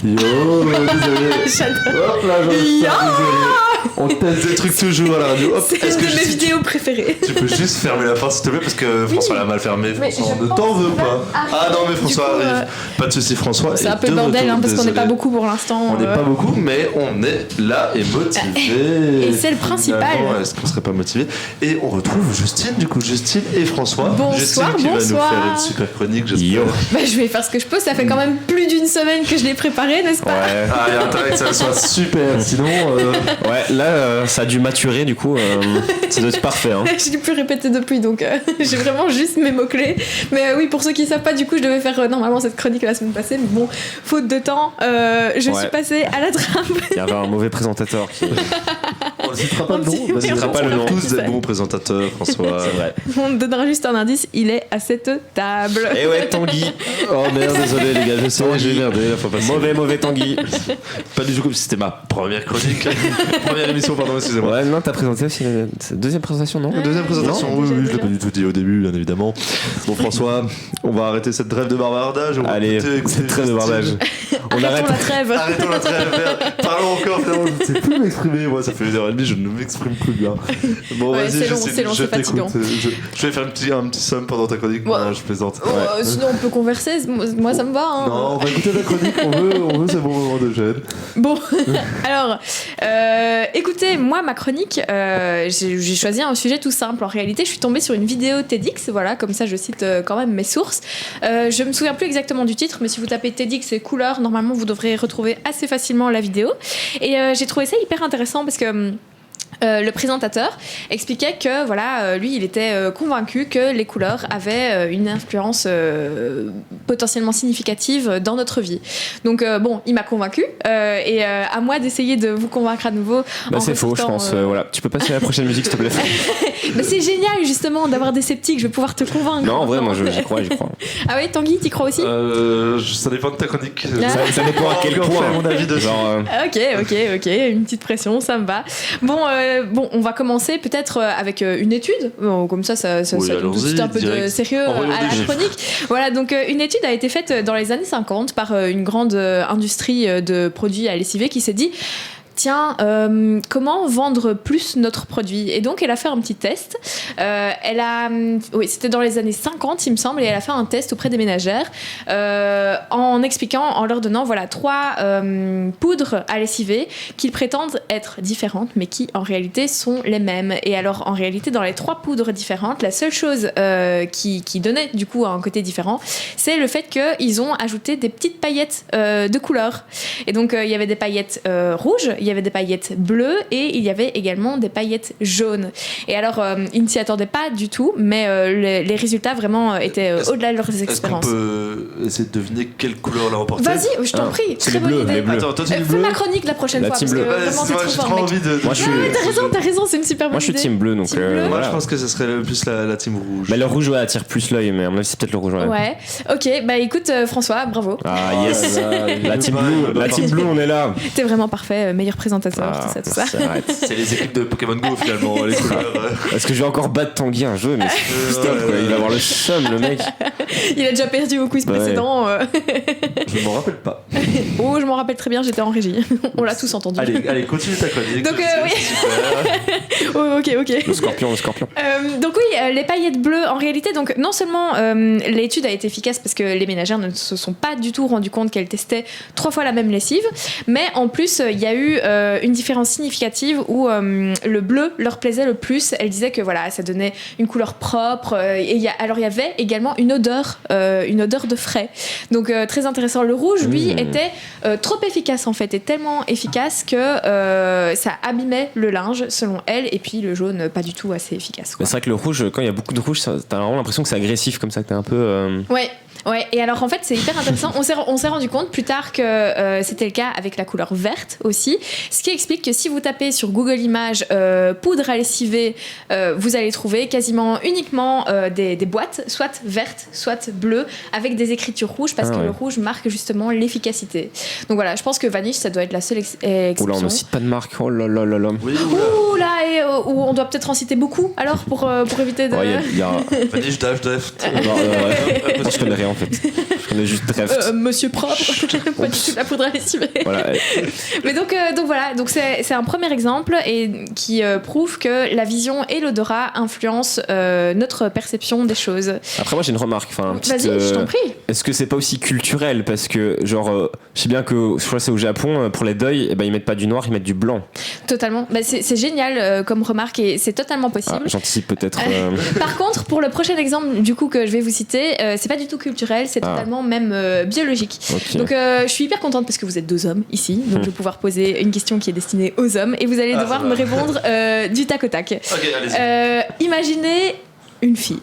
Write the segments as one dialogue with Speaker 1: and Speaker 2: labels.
Speaker 1: Yo, désolé.
Speaker 2: J'adore.
Speaker 1: Hop là, désolé. On teste des trucs toujours à la radio. Hop,
Speaker 2: C'est une de mes vidéos préférées.
Speaker 1: Tu peux juste fermer la porte s'il te plaît parce que François l'a mal fermé.
Speaker 2: Mais
Speaker 1: François,
Speaker 2: je
Speaker 1: on ne
Speaker 2: pense
Speaker 1: t'en veut
Speaker 2: qu'il va
Speaker 1: pas. Ah non, mais François
Speaker 2: Du coup,
Speaker 1: arrive. Pas de soucis, François.
Speaker 2: C'est un peu
Speaker 1: de
Speaker 2: le bordel
Speaker 1: retour,
Speaker 2: parce qu'on n'est pas
Speaker 1: désolé.
Speaker 2: beaucoup pour l'instant.
Speaker 1: On n'est pas beaucoup, mais on est là et motivé.
Speaker 2: Et c'est le principal.
Speaker 1: Finalement, est-ce qu'on serait pas motivé? Et on retrouve Justine, du coup, Justine et François.
Speaker 2: Bonsoir,
Speaker 1: Justine qui va nous
Speaker 2: bonsoir.
Speaker 1: faire une super chronique, j'espère.
Speaker 2: Bah, je vais faire ce que je peux, ça fait quand même plus d'une semaine que je l'ai préparé, n'est-ce pas?
Speaker 3: Ouais.
Speaker 1: Ah, il y a intérêt que ça soit super, sinon.
Speaker 3: Ouais, là, ça a dû maturer, du coup, ça doit être parfait. Hein.
Speaker 2: Je l'ai plus répété depuis, donc j'ai vraiment juste mes mots-clés. Mais oui, pour ceux qui ne savent pas, du coup, je devais faire normalement cette chronique la semaine passée, mais bon, faute de temps, je suis passée à la trappe.
Speaker 3: Il y avait un mauvais présentateur qui.
Speaker 1: On ne citera pas le nom.
Speaker 2: On
Speaker 1: On
Speaker 2: citera
Speaker 1: citera
Speaker 3: pas le nom.
Speaker 1: tous des bons présentateurs, François.
Speaker 3: C'est vrai.
Speaker 2: On donnera juste un indice, il est à cette table.
Speaker 3: Et ouais, Tanguy.
Speaker 1: Oh merde, désolé les gars, je sais, j'ai merdé la fois passée.
Speaker 3: Mauvais Tanguy.
Speaker 1: Pas du tout comme si c'était ma première chronique. Première émission, pardon, excusez-moi.
Speaker 3: Ouais, non, t'as présenté aussi la deuxième présentation, non?
Speaker 1: La deuxième présentation,
Speaker 2: Non,
Speaker 1: oui,
Speaker 2: déjà
Speaker 1: je
Speaker 2: dit,
Speaker 1: l'ai pas du tout dit au début, bien évidemment. Bon, François, on va arrêter cette trêve de bavardage. On va
Speaker 3: Allez,
Speaker 1: écouter
Speaker 3: cette trêve de
Speaker 1: Justine.
Speaker 3: barbage. On arrête.
Speaker 2: Arrêtons la trêve.
Speaker 1: Arrêtons la trêve, merde. Parlons encore, finalement, je ne sais plus m'exprimer. Moi, ça fait 1h30, je ne m'exprime plus bien. Bon,
Speaker 2: Ouais,
Speaker 1: vas-y,
Speaker 2: c'est long,
Speaker 1: Justine,
Speaker 2: c'est long,
Speaker 1: je
Speaker 2: c'est fatigant.
Speaker 1: t'écoute. Je vais faire un petit somme pendant ta chronique.
Speaker 2: Ouais.
Speaker 1: Non, je plaisante.
Speaker 2: Sinon, on peut converser, moi ça me va. Hein.
Speaker 1: Non, on va écouter ta chronique, on veut ce bon moment de jeûne.
Speaker 2: Bon, alors, écoutez, moi, ma chronique, j'ai choisi un sujet tout simple. En réalité, je suis tombée sur une vidéo TEDx, voilà, comme ça je cite quand même mes sources. Je me souviens plus exactement du titre, mais si vous tapez TEDx et couleurs, normalement vous devrez retrouver assez facilement la vidéo. Et j'ai trouvé ça hyper intéressant parce que le présentateur expliquait que voilà, lui il était convaincu que les couleurs avaient une influence potentiellement significative dans notre vie. Donc bon, il m'a convaincu et à moi d'essayer de vous convaincre à nouveau.
Speaker 3: Bah,
Speaker 2: en
Speaker 3: c'est faux, je
Speaker 2: ressortant,
Speaker 3: pense. Voilà. Tu peux passer à la prochaine musique, s'il te plaît.
Speaker 2: Mais c'est génial justement d'avoir des sceptiques, je vais pouvoir te convaitre.
Speaker 3: Non, en vrai, moi, j'y crois.
Speaker 2: Ah oui, Tanguy, t'y crois aussi?
Speaker 1: Ça dépend de ta chronique.
Speaker 3: Ça dépend à quel point.
Speaker 1: Mon avis dessus.
Speaker 3: Genre,
Speaker 2: Ok, une petite pression, ça me va. Bon, on va commencer peut-être avec une étude. Bon, comme ça
Speaker 1: Oui,
Speaker 2: donne tout de
Speaker 1: allons-y,
Speaker 2: suite un peu de
Speaker 1: direct.
Speaker 2: sérieux
Speaker 1: Envoyons
Speaker 2: à
Speaker 1: des
Speaker 2: la
Speaker 1: chiffres.
Speaker 2: chronique. Voilà, donc une étude a été faite dans les années 50 par une grande industrie de produits à lessiver qui s'est dit tiens, comment vendre plus notre produit? Et donc, elle a fait un petit test. Oui, c'était dans les années 50, il me semble, et elle a fait un test auprès des ménagères en expliquant, en leur donnant voilà, 3 poudres à lessiver qu'ils prétendent être différentes, mais qui en réalité sont les mêmes. Et alors, en réalité, dans les 3 poudres différentes, la seule chose qui donnait du coup un côté différent, c'est le fait qu'ils ont ajouté des petites paillettes de couleur. Et donc, il y avait des paillettes rouges, il y avait des paillettes bleues et il y avait également des paillettes jaunes. Et alors, ils ne s'y attendaient pas du tout, mais les résultats vraiment étaient au-delà de leurs
Speaker 1: Est-ce qu'on
Speaker 2: expériences.
Speaker 1: peut essayer de deviner quelle couleur l'a remporté?
Speaker 2: Vas-y, je t'en prie.
Speaker 3: c'est
Speaker 2: Très
Speaker 3: les
Speaker 2: bonne
Speaker 3: bleus,
Speaker 2: idée.
Speaker 3: les bleus.
Speaker 1: Attends, toi tu dis
Speaker 2: Fais
Speaker 1: bleu?
Speaker 2: ma chronique la prochaine
Speaker 3: La
Speaker 2: fois,
Speaker 3: team
Speaker 2: parce que
Speaker 3: bleue.
Speaker 2: vraiment, t'es
Speaker 1: Moi,
Speaker 2: trop
Speaker 1: j'ai
Speaker 2: fort,
Speaker 1: trop
Speaker 2: mec.
Speaker 1: envie de.
Speaker 3: Moi, je suis.
Speaker 2: T'as raison, c'est une super bonne
Speaker 3: Moi, je suis
Speaker 2: idée.
Speaker 3: team bleu, donc
Speaker 2: Team bleu.
Speaker 1: Moi,
Speaker 3: voilà.
Speaker 1: je pense que ce serait plus la team rouge.
Speaker 3: Mais le rouge, ouais, attire plus l'œil, mais à mon avis, c'est peut-être le rouge.
Speaker 2: Ouais, ok, bah écoute, François, bravo.
Speaker 3: Ah, yes. La team
Speaker 1: bleu,
Speaker 3: blue, on est là.
Speaker 2: T'es vraiment parfait, meilleur présentateur, tout ça.
Speaker 3: Arrête.
Speaker 1: C'est les équipes de Pokémon Go finalement, les couleurs.
Speaker 3: Est-ce que je vais encore battre Tanguy un jeu? Mais stop, quoi. Il va avoir le seum, le mec.
Speaker 2: Il a déjà perdu au quiz
Speaker 3: Ouais.
Speaker 2: précédent.
Speaker 1: Je m'en rappelle pas.
Speaker 2: Oh, je m'en rappelle très bien, j'étais en régie. On l'a tous entendu.
Speaker 1: Allez, continue ta chronique.
Speaker 2: Donc,
Speaker 1: C'est
Speaker 2: oui.
Speaker 1: super.
Speaker 2: Oh, ok.
Speaker 3: Le scorpion.
Speaker 2: Donc oui, les paillettes bleues, en réalité, donc non seulement l'étude a été efficace parce que les ménagères ne se sont pas du tout rendu compte qu'elles testaient 3 fois la même lessive, mais en plus il y a eu une différence significative où le bleu leur plaisait le plus. Elles disaient que voilà, ça donnait une couleur propre et il y avait également une odeur de frais. Donc très intéressant. Le rouge, lui, était trop efficace en fait, et tellement efficace que ça abîmait le linge selon elle, et puis le jaune pas du tout assez efficace, quoi.
Speaker 3: C'est vrai que le rouge, quand il y a beaucoup de rouge, t'as vraiment l'impression que c'est agressif comme ça, que t'es un peu.
Speaker 2: Ouais, et alors en fait c'est hyper intéressant, on s'est rendu compte plus tard que c'était le cas avec la couleur verte aussi, ce qui explique que si vous tapez sur Google Images poudre à lessiver, vous allez trouver quasiment uniquement des boîtes, soit vertes, soit bleues, avec des écritures rouges, parce que le rouge marque justement l'efficacité. Donc voilà, je pense que Vanish, ça doit être la seule exception.
Speaker 3: Oula, on ne cite pas de marque, oh là là là là.
Speaker 1: Oui,
Speaker 2: Ouh là, et où on doit peut-être en citer beaucoup alors pour éviter de...
Speaker 3: Il y a.
Speaker 1: Vanish, Dash, Deft.
Speaker 3: Je connais rien en fait. On est juste Dreft.
Speaker 2: Monsieur propre, pas du tout la poudre à lessiver.
Speaker 3: Voilà.
Speaker 2: Mais donc voilà, donc c'est un premier exemple et qui prouve que la vision et l'odorat influencent notre perception des choses.
Speaker 3: Après, moi, j'ai une remarque. Enfin,
Speaker 2: Vas-y, je t'en prie.
Speaker 3: Est-ce que c'est pas aussi culturel? Parce que, genre, je sais bien que je crois que c'est au Japon, pour les deuils, eh ben, ils mettent pas du noir, ils mettent du blanc.
Speaker 2: Totalement. Bah, c'est génial comme remarque et c'est totalement possible.
Speaker 3: J'anticipe peut-être.
Speaker 2: Par contre, pour le prochain exemple du coup que je vais vous citer, c'est pas du tout culturel, c'est totalement même biologique.
Speaker 3: Okay.
Speaker 2: Donc je suis hyper contente parce que vous êtes 2 hommes ici, donc je vais pouvoir poser une question qui est destinée aux hommes et vous allez devoir me répondre du tac au tac.
Speaker 1: Ok, allez-y.
Speaker 2: Imaginez une fille.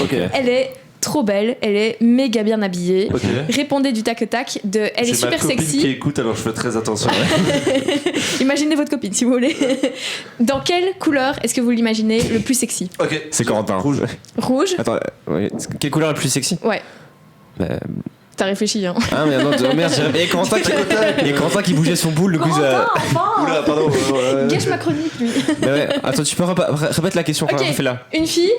Speaker 3: Okay.
Speaker 2: Elle est trop belle, elle est méga bien habillée.
Speaker 1: Ok.
Speaker 2: Répondez du tac au tac de elle est super
Speaker 1: ma copine
Speaker 2: sexy.
Speaker 1: qui écoute, alors je fais très attention.
Speaker 2: Imaginez votre copine si vous voulez. Dans quelle couleur est-ce que vous l'imaginez le plus sexy?
Speaker 1: Ok.
Speaker 3: C'est Corentin.
Speaker 1: Rouge.
Speaker 2: Rouge?
Speaker 3: Attends, quelle couleur est la plus sexy?
Speaker 2: Ouais.
Speaker 3: Bah,
Speaker 2: T'as réfléchi, hein.
Speaker 3: Ah, mais non, merde, il y a Corentin qui bougeait son boule, le coup.
Speaker 2: Corentin, enfin
Speaker 1: Oula, pardon.
Speaker 2: Gâche ma chronique, lui.
Speaker 3: Bah ouais. Attends, tu peux répéter la question,
Speaker 2: Ok.
Speaker 3: fais-la.
Speaker 2: Une fille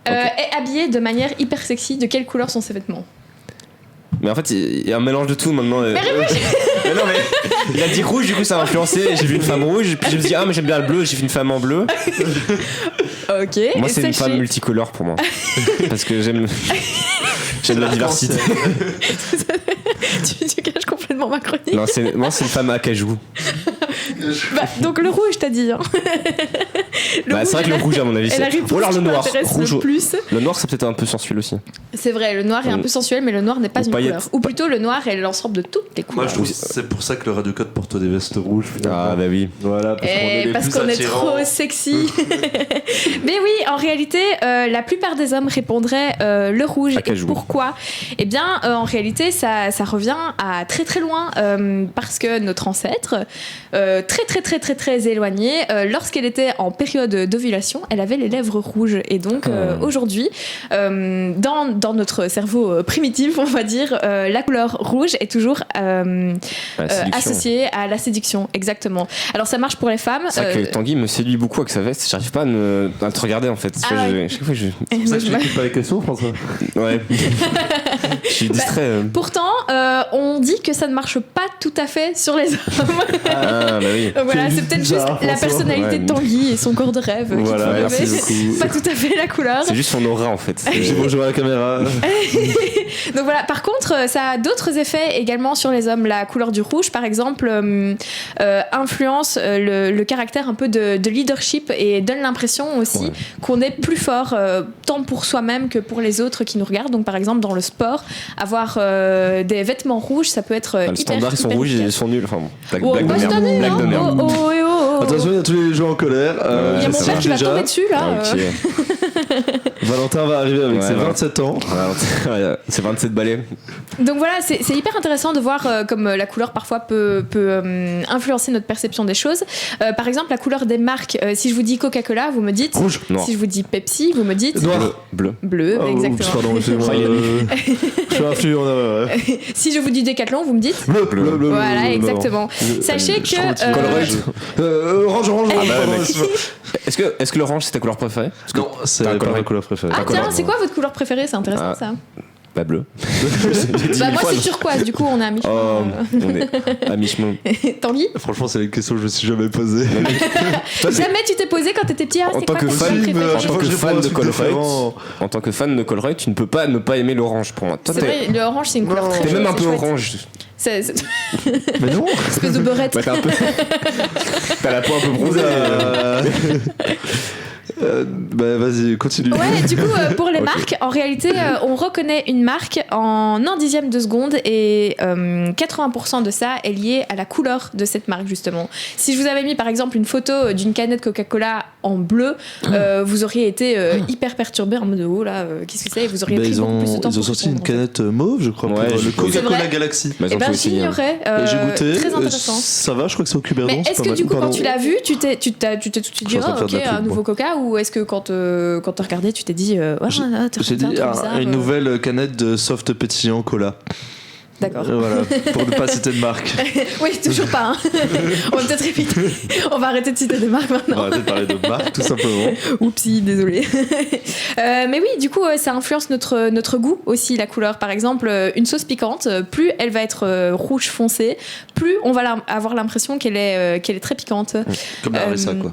Speaker 3: Ok.
Speaker 2: est habillée de manière hyper sexy. De quelle couleur sont ses vêtements?
Speaker 3: Mais en fait, il y a un mélange de tout maintenant.
Speaker 2: Mais
Speaker 3: Mais non, mais il a dit rouge, du coup, ça a influencé. J'ai vu une femme rouge, puis je me suis dit, ah, mais j'aime bien le bleu, j'ai vu une femme en bleu.
Speaker 2: Ok.
Speaker 3: Moi, c'est une
Speaker 2: Sachez-
Speaker 3: femme multicolore pour moi. Parce que j'aime la diversité.
Speaker 2: tu caches complètement ma chronique.
Speaker 3: Non, moi, c'est une femme à cajou.
Speaker 2: Bah, donc le rouge, t'as dit. Hein.
Speaker 3: Bah, c'est vrai que le rouge, à mon avis,
Speaker 2: est la
Speaker 3: c'est.
Speaker 2: réponse
Speaker 3: Ou alors le
Speaker 2: qui
Speaker 3: noir.
Speaker 2: m'intéresse
Speaker 3: Rouge,
Speaker 2: le plus.
Speaker 3: le noir, c'est peut-être un peu sensuel aussi.
Speaker 2: C'est vrai, le noir est un peu sensuel, mais le noir n'est pas
Speaker 3: Ou
Speaker 2: une
Speaker 3: paillettes.
Speaker 2: couleur. Ou plutôt, le noir est l'ensemble de toutes les
Speaker 1: Moi,
Speaker 2: couleurs.
Speaker 1: je trouve que c'est pour ça que le Radio Code porte des vestes rouges. finalement.
Speaker 3: Ah, bah oui.
Speaker 1: Voilà, parce qu'on est les
Speaker 2: Parce
Speaker 1: plus
Speaker 2: qu'on est
Speaker 1: attirants.
Speaker 2: trop sexy. Mais oui, en réalité, la plupart des hommes répondraient le rouge. Et
Speaker 3: Acajou.
Speaker 2: pourquoi? Eh bien, en réalité, ça revient à très très loin parce que notre ancêtre, très éloigné, lorsqu'elle était en période d'ovulation, elle avait les lèvres rouges. Et donc, aujourd'hui, dans notre cerveau primitif, on va dire, la couleur rouge est toujours associée à la séduction. Exactement. Alors, ça marche pour les femmes.
Speaker 3: C'est vrai que Tanguy me séduit beaucoup avec sa veste. J'arrive pas à te regarder en fait.
Speaker 2: ouais.
Speaker 3: Chaque fois,
Speaker 1: C'est pour ça que je n'écoute pas les questions, François.
Speaker 3: Ouais. Je suis distrait.
Speaker 2: Pourtant, on dit que ça ne marche pas tout à fait sur les hommes.
Speaker 3: Ah, bah oui.
Speaker 2: Voilà, c'est peut-être juste
Speaker 1: bizarre,
Speaker 2: la
Speaker 1: François.
Speaker 2: personnalité de Tanguy et son corps de rêve qui
Speaker 1: Voilà,
Speaker 2: font
Speaker 3: merci
Speaker 2: rêver.
Speaker 3: beaucoup.
Speaker 2: Pas tout à fait la couleur.
Speaker 3: C'est juste son aura en fait.
Speaker 1: J'ai bonjour à la caméra.
Speaker 2: Donc voilà, par contre, ça a d'autres effets également sur les hommes. La couleur du rouge, par exemple, influence le caractère un peu de leadership et donne l'impression aussi qu'on est plus fort, tant pour soi-même que pour les autres qui nous regardent. Donc par exemple, dans le sport, avoir des vêtements rouges, ça peut être
Speaker 3: Le
Speaker 2: hyper
Speaker 3: standard, ils sont
Speaker 2: hyper
Speaker 3: rouges, ils
Speaker 2: efficace.
Speaker 3: sont nuls. Enfin bon, blague
Speaker 2: Oh,
Speaker 3: de
Speaker 2: bah, cette
Speaker 3: merde.
Speaker 2: année,
Speaker 3: Blague de
Speaker 2: hein.
Speaker 3: merde.
Speaker 2: Oh.
Speaker 1: Attention, il y a tous les gens en colère.
Speaker 2: Il y a mon
Speaker 3: c'est
Speaker 2: père
Speaker 3: ça.
Speaker 2: qui va
Speaker 1: déjà.
Speaker 2: tomber dessus là.
Speaker 3: Ok.
Speaker 1: Valentin va arriver avec
Speaker 3: Ouais,
Speaker 1: ses
Speaker 3: ouais.
Speaker 1: 27 ans.
Speaker 3: Voilà, c'est 27 balais.
Speaker 2: Donc voilà, c'est hyper intéressant de voir comme la couleur parfois peut influencer notre perception des choses. Par exemple, la couleur des marques. Si je vous dis Coca-Cola, vous me dites.
Speaker 1: Rouge.
Speaker 3: Noir.
Speaker 2: Si je vous dis Pepsi, vous me dites.
Speaker 1: Noir.
Speaker 3: Bleu.
Speaker 2: Bleu,
Speaker 1: Oh,
Speaker 2: exactement.
Speaker 1: Pardon, excusez-moi. Je suis influent. Ouais.
Speaker 2: Si je vous dis Décathlon, vous me dites.
Speaker 1: Bleu.
Speaker 2: Voilà, exactement. Sachez
Speaker 1: Je trouve
Speaker 2: que.
Speaker 1: Coloré. Orange.
Speaker 3: Ah bah,
Speaker 1: pardon,
Speaker 3: mec.
Speaker 1: excuse-moi.
Speaker 3: Est-ce que l'orange c'est ta couleur préférée?
Speaker 1: Non, c'est
Speaker 3: T'as un
Speaker 1: pas
Speaker 3: coloré.
Speaker 1: ma couleur préférée.
Speaker 2: Ah
Speaker 3: couleur,
Speaker 2: tiens, c'est
Speaker 3: ouais.
Speaker 2: quoi votre couleur préférée? C'est intéressant
Speaker 3: Ah.
Speaker 2: ça.
Speaker 3: Bah bleu.
Speaker 2: Bah moi c'est turquoise, du coup on est à mi-chemin.
Speaker 3: Oh, on est à mi-chemin.
Speaker 2: Tanguy,
Speaker 1: Franchement, c'est une question que je me suis jamais posée.
Speaker 3: Toi, c'est-
Speaker 2: jamais tu t'es posé quand t'étais petit. Ah,
Speaker 3: En
Speaker 2: c'est
Speaker 3: tant
Speaker 2: quoi
Speaker 3: que
Speaker 2: ta
Speaker 3: fan,
Speaker 2: couleur préférée?
Speaker 3: en tant que fan de Colruyt,
Speaker 1: différent.
Speaker 3: en tant que fan de Colruyt, tu ne peux pas ne pas aimer l'orange pour moi. Toi,
Speaker 2: C'est vrai, le orange c'est une couleur
Speaker 1: Non.
Speaker 2: très
Speaker 3: t'es
Speaker 2: jolie,
Speaker 3: même un
Speaker 2: c'est
Speaker 3: peu
Speaker 2: chouette.
Speaker 3: orange.
Speaker 2: C'est
Speaker 1: Mais non.
Speaker 2: espèce de beurette.
Speaker 3: Ouais, t'as un peu. T'as la peau un peu bronzée.
Speaker 1: Bah vas-y, continue.
Speaker 2: Ouais, du coup, pour les
Speaker 3: Ok.
Speaker 2: marques, en réalité, on reconnaît une marque en un dixième de seconde et 80% de ça est lié à la couleur de cette marque, justement. Si je vous avais mis, par exemple, une photo d'une canette Coca-Cola en bleu, vous auriez été hyper perturbé en mode oh là, qu'est-ce que c'est? Et vous auriez
Speaker 1: Bah,
Speaker 2: pris
Speaker 1: ils
Speaker 2: beaucoup plus de
Speaker 1: ont,
Speaker 2: temps
Speaker 1: ils ont
Speaker 2: pour
Speaker 1: sorti une
Speaker 2: répondre, en fait.
Speaker 1: canette mauve, je crois,
Speaker 3: Ouais,
Speaker 1: pour
Speaker 3: j'ai
Speaker 1: le
Speaker 3: vu.
Speaker 2: C'est
Speaker 1: Coca-Cola
Speaker 2: vrai.
Speaker 1: Galaxy.
Speaker 3: Bah, ils
Speaker 2: Eh
Speaker 3: ont
Speaker 2: ben
Speaker 3: fait aussi, hein.
Speaker 2: j'ignorais.
Speaker 1: Et j'ai goûté.
Speaker 2: Très intéressant.
Speaker 1: Ça va, je crois que c'est au cuberdon.
Speaker 2: Mais
Speaker 1: c'est
Speaker 2: est-ce
Speaker 1: pas
Speaker 2: que
Speaker 1: mal.
Speaker 2: du coup, quand
Speaker 1: Pardon.
Speaker 2: tu l'as vu, tu t'es tout de suite
Speaker 1: Je
Speaker 2: dit
Speaker 1: suis en train de
Speaker 2: oh,
Speaker 1: faire de
Speaker 2: ok,
Speaker 1: la pub,
Speaker 2: un nouveau
Speaker 1: moi.
Speaker 2: Coca, ou est-ce que quand t'as regardé, tu t'es dit ouais,
Speaker 1: J'ai
Speaker 2: t'as
Speaker 1: dit
Speaker 2: un truc bizarre,
Speaker 1: une nouvelle canette de soft pétillant cola.
Speaker 2: D'accord.
Speaker 1: Voilà, pour ne pas citer de marque.
Speaker 2: Oui, toujours pas. Hein. On va peut-être répéter. On va arrêter de citer des marques
Speaker 1: On
Speaker 2: maintenant.
Speaker 1: va arrêter de parler de marque, tout simplement.
Speaker 2: Oupsie, désolé. Mais oui, du coup, ça influence notre goût aussi, la couleur. Par exemple, une sauce piquante, plus elle va être rouge foncé, plus on va avoir l'impression qu'elle est très piquante.
Speaker 1: Comme la harissa, quoi.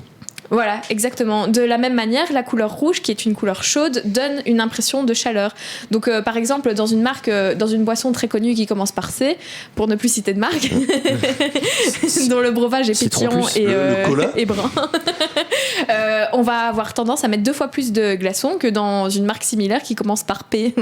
Speaker 2: Voilà, exactement. De la même manière, la couleur rouge, qui est une couleur chaude, donne une impression de chaleur. Donc, par exemple, dans une marque, dans une boisson très connue qui commence par C, pour ne plus citer de marque, dont le breuvage est
Speaker 3: Citron
Speaker 2: pétillant
Speaker 3: plus.
Speaker 1: Le cola.
Speaker 2: et brun, on va avoir tendance à mettre 2 fois plus de glaçons que dans une marque similaire qui commence par P.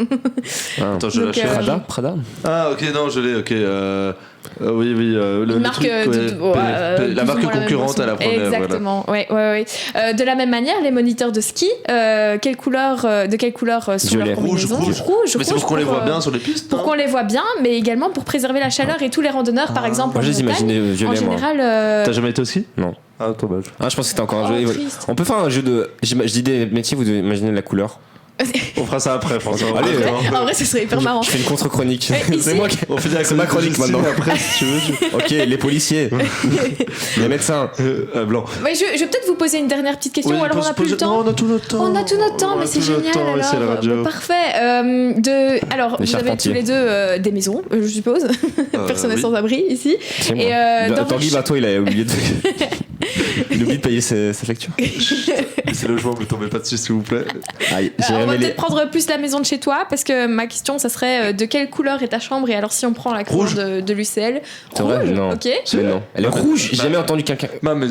Speaker 1: Attends, je
Speaker 2: Donc,
Speaker 1: l'achète.
Speaker 3: Prada.
Speaker 1: Ah, ok, non, je l'ai, ok. Oui,
Speaker 2: Une marque
Speaker 1: la marque concurrente à la première.
Speaker 2: Exactement, ouais. De la même manière, les moniteurs de ski, de quelle couleur sont
Speaker 3: Violet.
Speaker 2: leurs combinaisons
Speaker 1: Rouge. Mais c'est pour qu'on les voit bien sur les pistes.
Speaker 2: Pour qu'on les voit bien, mais également pour préserver la chaleur. Et tous les randonneurs, par exemple,
Speaker 3: Moi, je
Speaker 2: en
Speaker 3: les
Speaker 2: montagne,
Speaker 3: imaginais violets,
Speaker 2: en
Speaker 3: moi.
Speaker 2: général.
Speaker 1: T'as jamais été au ski?
Speaker 3: Non.
Speaker 1: Ah, dommage.
Speaker 3: Ah, je pense que c'était encore un jeu.
Speaker 2: Triste.
Speaker 3: On peut faire un jeu de. Je dis des métiers, vous devez imaginer la couleur.
Speaker 1: On fera ça après, François.
Speaker 3: Allez,
Speaker 2: En vrai, ce serait hyper marrant.
Speaker 3: Je fais une contre-chronique.
Speaker 2: Et ici-
Speaker 3: C'est moi qui.
Speaker 1: On finit avec
Speaker 3: C'est ma chronique
Speaker 1: Justine
Speaker 3: maintenant.
Speaker 1: Après, si tu veux.
Speaker 3: Ok, les policiers, les médecins.
Speaker 1: Blanc.
Speaker 2: Ouais, je vais peut-être vous poser une dernière petite question, ou alors on n'a plus le temps.
Speaker 1: Non, on a tout notre temps.
Speaker 2: On a tout notre temps, mais c'est génial alors.
Speaker 1: C'est la radio.
Speaker 2: Parfait. Alors,
Speaker 3: Les
Speaker 2: vous avez
Speaker 3: charpentiers.
Speaker 2: tous les deux des maisons, je suppose. Personne n'est
Speaker 1: oui.
Speaker 2: sans abri ici.
Speaker 3: C'est
Speaker 2: Et
Speaker 3: moi.
Speaker 2: dans
Speaker 3: Tanguy,
Speaker 2: vos-
Speaker 3: bah toi, il a oublié de. Il oublie de payer sa facture.
Speaker 1: C'est le joint, mais tombez pas dessus, s'il vous plaît.
Speaker 3: Aïe, j'ai
Speaker 2: on va
Speaker 3: révélé.
Speaker 2: peut-être prendre plus la maison de chez toi, parce que ma question, ça serait de quelle couleur est ta chambre? Et alors, si on prend la couleur
Speaker 1: Rouge.
Speaker 2: de l'UCL,
Speaker 3: C'est vrai?
Speaker 2: rouge,
Speaker 3: Non.
Speaker 2: ok.
Speaker 3: Mais non. Elle est rouge. J'ai
Speaker 1: Bah-
Speaker 3: jamais entendu quelqu'un.
Speaker 1: Ma
Speaker 2: Oui,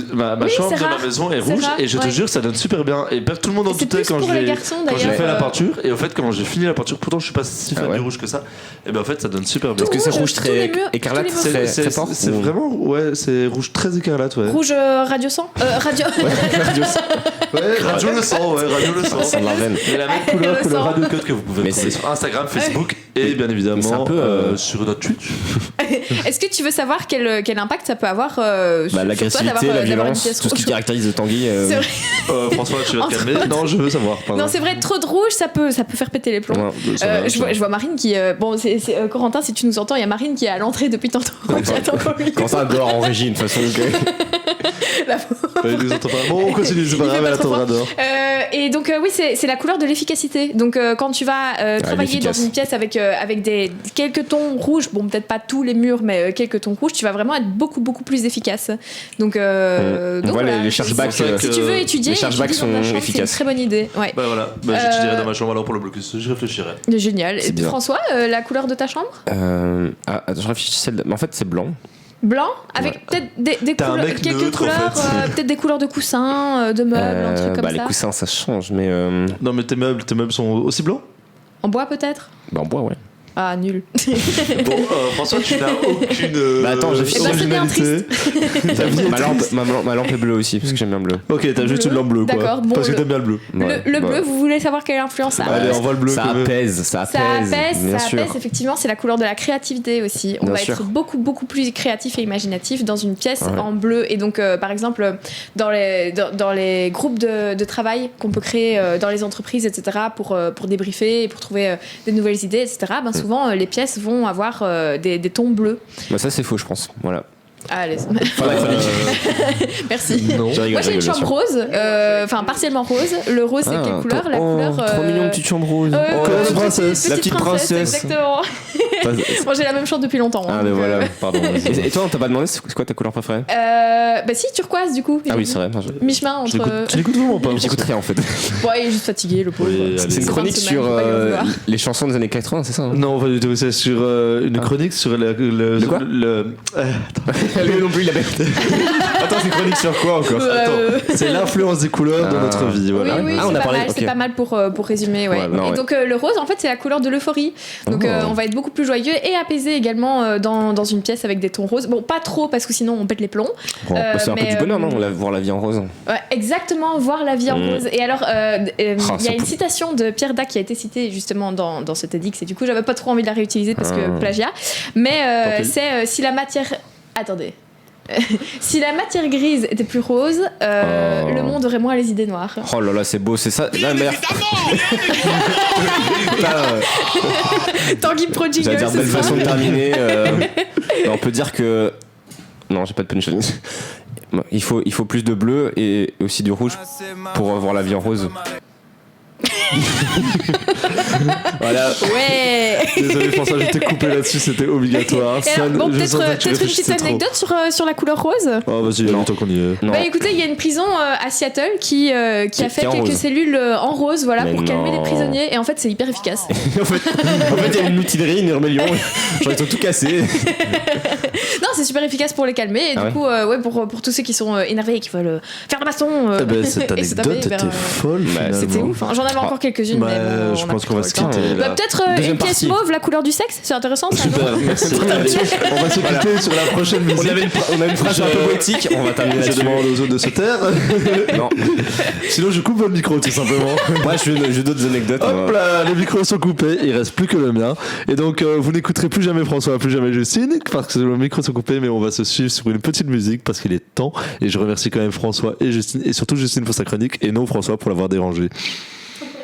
Speaker 1: chambre
Speaker 2: c'est
Speaker 1: de
Speaker 2: rare.
Speaker 1: ma maison est
Speaker 2: C'est
Speaker 1: rouge
Speaker 2: rare,
Speaker 1: et je te
Speaker 2: ouais.
Speaker 1: jure, ça donne super bien. Et tout le monde en
Speaker 2: C'est
Speaker 1: doutait
Speaker 2: plus
Speaker 1: quand
Speaker 2: pour
Speaker 1: je
Speaker 2: les
Speaker 1: l'ai-
Speaker 2: garçons,
Speaker 1: quand j'ai
Speaker 2: d'ailleurs,
Speaker 1: fait la peinture. Et au fait, quand j'ai fini la peinture, pourtant je suis pas si fan
Speaker 3: Ah ouais.
Speaker 1: du rouge que ça. Et ben en fait, ça donne super bien.
Speaker 3: Est-ce que c'est
Speaker 2: rouge,
Speaker 3: rouge
Speaker 2: tous les
Speaker 3: très
Speaker 2: murs-
Speaker 3: écarlate,
Speaker 2: tous les
Speaker 3: très
Speaker 2: murs.
Speaker 3: très fort?
Speaker 1: C'est vraiment, ouais, c'est rouge très écarlate, ouais.
Speaker 2: Rouge radio sang radio.
Speaker 1: Ouais, radio le sang, ouais, radio le sang.
Speaker 3: Ça me la veine.
Speaker 1: Et la même couleur
Speaker 2: Le
Speaker 1: que le
Speaker 2: sang.
Speaker 1: Radio Cut que vous pouvez
Speaker 3: Mais
Speaker 1: trouver
Speaker 3: c'est-
Speaker 1: sur Instagram, Facebook et bien
Speaker 3: Mais
Speaker 1: évidemment
Speaker 3: c'est un peu,
Speaker 1: sur notre Twitch.
Speaker 2: Est-ce que tu veux savoir quel impact ça peut avoir sur
Speaker 3: Bah,
Speaker 2: toi
Speaker 3: l'agressivité,
Speaker 2: d'avoir
Speaker 3: la
Speaker 2: une
Speaker 3: violence,
Speaker 2: pièce
Speaker 3: tout ce qui
Speaker 2: rouge?
Speaker 3: caractérise Tanguy.
Speaker 2: C'est vrai.
Speaker 1: François, tu vas te
Speaker 2: Entre
Speaker 1: calmer.
Speaker 2: autres.
Speaker 1: Non, je veux savoir. Pardon.
Speaker 2: Non, c'est vrai, trop de rouge, ça peut faire péter les plombs.
Speaker 3: Ouais.
Speaker 1: Ça va,
Speaker 2: Je
Speaker 1: ça va.
Speaker 2: vois Marine qui. Bon, c'est Corentin, si tu nous entends, il y a Marine qui est à l'entrée depuis tantôt. Qui attend pour lui.
Speaker 3: Comment ça dehors en régie, de toute façon.
Speaker 2: La
Speaker 1: Ouais, il nous entend pas. Bon, on continue, c'est pas
Speaker 2: Il fait
Speaker 1: grave,
Speaker 2: pas
Speaker 1: elle
Speaker 2: trop
Speaker 1: attendra
Speaker 2: froid.
Speaker 1: dehors.
Speaker 2: Et donc oui, c'est la couleur de l'efficacité. Donc quand tu vas travailler dans
Speaker 3: l'efficace.
Speaker 2: une pièce avec quelques tons rouges, bon peut-être pas tous les murs, mais quelques tons rouges, tu vas vraiment être beaucoup plus efficace. Donc,
Speaker 3: On voit
Speaker 2: voilà.
Speaker 3: les chargebacks.
Speaker 1: C'est pour ça
Speaker 2: Si tu veux étudier,
Speaker 3: les chargebacks
Speaker 2: étudie dans ta
Speaker 3: sont
Speaker 2: chambre, c'est une
Speaker 3: efficaces.
Speaker 2: très bonne idée. Ouais.
Speaker 1: Bah voilà, j'étudierai dans ma chambre alors pour le blocus, je réfléchirai.
Speaker 2: Génial.
Speaker 3: C'est
Speaker 2: Et
Speaker 3: bizarre.
Speaker 2: François, la couleur de ta chambre?
Speaker 3: Attends, je réfléchis. Mais en fait, c'est blanc.
Speaker 2: Blanc, avec
Speaker 3: Ouais.
Speaker 2: peut-être des
Speaker 1: T'es un
Speaker 2: couleurs,
Speaker 1: mec
Speaker 2: quelques
Speaker 1: neutre, en
Speaker 2: couleurs,
Speaker 1: fait.
Speaker 2: peut-être des couleurs de coussins, de meubles, un truc comme
Speaker 3: Bah, les
Speaker 2: ça.
Speaker 3: coussins, ça change, mais.
Speaker 1: Non, mais tes meubles sont aussi blancs?
Speaker 2: En bois peut-être?
Speaker 3: Bah, en bois, ouais.
Speaker 2: Ah, nul.
Speaker 1: Bon, François, tu n'as aucune.
Speaker 3: Bah, attends, j'ai-
Speaker 2: Eh ben, c'est bien
Speaker 1: originalité. Ta vie est triste.
Speaker 3: ma lampe est bleue aussi, parce que j'aime bien le bleu.
Speaker 1: Ok, t'as juste une lampe bleue, quoi.
Speaker 2: D'accord, bon,
Speaker 1: Parce que
Speaker 2: le-
Speaker 1: t'aimes bien le bleu.
Speaker 3: Ouais,
Speaker 2: Le
Speaker 3: bah,
Speaker 2: bleu, vous voulez savoir quelle influence ça a?
Speaker 1: Allez, on voit le bleu
Speaker 3: Ça
Speaker 1: quand même.
Speaker 3: apaise,
Speaker 2: Ça apaise,
Speaker 3: bien sûr.
Speaker 2: effectivement, c'est la couleur de la créativité aussi. On
Speaker 3: Bien
Speaker 2: va
Speaker 3: sûr.
Speaker 2: être beaucoup plus créatif et imaginatif dans une pièce
Speaker 3: Ouais.
Speaker 2: en bleu. Et donc, par exemple, dans les groupes de travail qu'on peut créer dans les entreprises, etc., pour débriefer et pour trouver des nouvelles idées, etc., ben, souvent, les pièces vont avoir des tons bleus.
Speaker 3: Bah, ça, c'est faux, je pense. Voilà.
Speaker 2: Allez,
Speaker 3: Enfin, la chronique.
Speaker 2: merci.
Speaker 1: Non.
Speaker 3: Je rigole,
Speaker 2: Moi j'ai une
Speaker 3: je rigole,
Speaker 2: chambre rose, enfin partiellement rose. Le rose c'est
Speaker 3: Ah,
Speaker 2: quelle couleur? La
Speaker 3: oh,
Speaker 2: couleur.
Speaker 3: Trop mignon, petite chambre rose. Oh,
Speaker 1: Comme
Speaker 3: la
Speaker 1: une princesse.
Speaker 3: La petite princesse.
Speaker 2: Exactement. Moi j'ai la même chambre depuis longtemps.
Speaker 3: Ah,
Speaker 2: hein,
Speaker 3: mais
Speaker 2: donc,
Speaker 3: voilà, pardon. Et toi, on t'a pas demandé c'est quoi ta couleur préférée?
Speaker 2: bah si, turquoise du coup.
Speaker 3: Ah oui, c'est vrai. non,
Speaker 2: Mi-chemin entre.
Speaker 1: Tu l'écoutes vraiment pas?
Speaker 3: J'écoute rien en fait.
Speaker 2: Ouais, il est juste fatigué le pauvre.
Speaker 1: Oui, allez.
Speaker 3: C'est une
Speaker 2: fin de
Speaker 3: chronique
Speaker 2: semaine,
Speaker 3: sur
Speaker 2: faut pas lui en vouloir.
Speaker 3: les chansons des années 80, c'est ça hein?
Speaker 1: Non, pas du tout. C'est sur une chronique sur le
Speaker 3: quoi Lui non plus, il avait. Attends, c'est une chronique sur quoi encore?
Speaker 1: c'est l'influence des couleurs dans
Speaker 3: Ah.
Speaker 1: notre vie. Voilà.
Speaker 2: Oui,
Speaker 3: Ah,
Speaker 2: c'est
Speaker 3: on a
Speaker 2: pas
Speaker 3: parlé,
Speaker 2: mal,
Speaker 3: ok.
Speaker 2: c'est pas mal pour résumer. Ouais.
Speaker 3: Ouais, non,
Speaker 2: Et
Speaker 3: ouais.
Speaker 2: donc le rose, en fait, c'est la couleur de l'euphorie. Donc
Speaker 3: Oh.
Speaker 2: on va être beaucoup plus joyeux et apaisé également dans une pièce avec des tons roses. Bon, pas trop parce que sinon on pète les plombs.
Speaker 3: Bon, c'est un peu
Speaker 2: mais,
Speaker 3: du bonheur, non? Voir la vie en rose.
Speaker 2: Ouais, exactement, voir la vie en
Speaker 3: Mm.
Speaker 2: rose. Et alors, il y
Speaker 3: ça
Speaker 2: a une
Speaker 3: peut-
Speaker 2: citation de Pierre Dac qui a été citée justement dans ce TEDx. Et du coup, j'avais pas trop envie de la réutiliser parce que
Speaker 3: Ah.
Speaker 2: plagiat. Mais
Speaker 1: Tant pis.
Speaker 2: c'est si la matière. Attendez. Si la matière grise était plus rose, le monde aurait moins les idées noires.
Speaker 3: Oh là là, c'est beau, c'est ça. La meilleure.
Speaker 2: Tanguy Pro Jingle,
Speaker 3: J'allais dire
Speaker 2: c'est
Speaker 3: belle
Speaker 2: ça
Speaker 3: façon de terminer. On peut dire que. Non, j'ai pas de punchline. Il faut plus de bleu et aussi du rouge pour voir la vie en rose. Voilà.
Speaker 2: Ouais.
Speaker 1: Désolé François, je t'ai coupé là-dessus, c'était obligatoire.
Speaker 2: Et alors, bon,
Speaker 1: Je
Speaker 2: peut-être
Speaker 1: sentais que tu
Speaker 2: une
Speaker 1: réfléchissais
Speaker 2: petite
Speaker 1: trop.
Speaker 2: anecdote sur la couleur rose.
Speaker 1: Oh vas-y, il y a longtemps qu'on y est.
Speaker 3: Non.
Speaker 2: Bah écoutez, il y a une prison à Seattle qui a fait
Speaker 3: Qui est en
Speaker 2: quelques
Speaker 3: rose.
Speaker 2: cellules en rose, voilà,
Speaker 3: Mais
Speaker 2: pour calmer
Speaker 3: non.
Speaker 2: les prisonniers. Et en fait, c'est hyper efficace.
Speaker 3: en fait, il y a une mutinerie, une rébellion. Genre, ils ont tout cassé.
Speaker 2: Non, c'est super efficace pour les calmer. Et
Speaker 3: Ah
Speaker 2: du coup, ouais, pour tous ceux qui sont énervés et qui veulent faire la baston.
Speaker 1: Eh ben, cette
Speaker 2: et se taper,
Speaker 1: anecdote était folle finalement.
Speaker 2: C'était ouf. Hein. J'en avais encore quelques-unes, mais bon,
Speaker 1: je
Speaker 2: on a
Speaker 1: pense
Speaker 2: plus
Speaker 1: qu'on va
Speaker 2: trop
Speaker 1: se
Speaker 2: le temps.
Speaker 1: quitter
Speaker 2: Bah,
Speaker 1: là.
Speaker 2: peut-être
Speaker 3: Deuxième
Speaker 2: une pièce
Speaker 3: partie.
Speaker 2: mauve, la couleur du sexe, c'est intéressant ça. non
Speaker 1: Super, merci. Allez, on va se quitter sur la prochaine musique.
Speaker 3: On a une phrase un peu poétique, on va terminer
Speaker 1: Je
Speaker 3: là-dessus.
Speaker 1: demande aux autres de se taire.
Speaker 3: Non.
Speaker 1: Sinon, je coupe votre micro tout simplement.
Speaker 3: Moi, j'ai d'autres anecdotes.
Speaker 1: Hop là, les micros sont coupés, il reste plus que le mien. Et donc, vous n'écouterez plus jamais François, plus jamais Justine, parce que les micros sont coupés, mais on va se suivre sur une petite musique parce qu'il est temps. Et je remercie quand même François et Justine, et surtout Justine pour sa chronique, et non François pour l'avoir dérangé.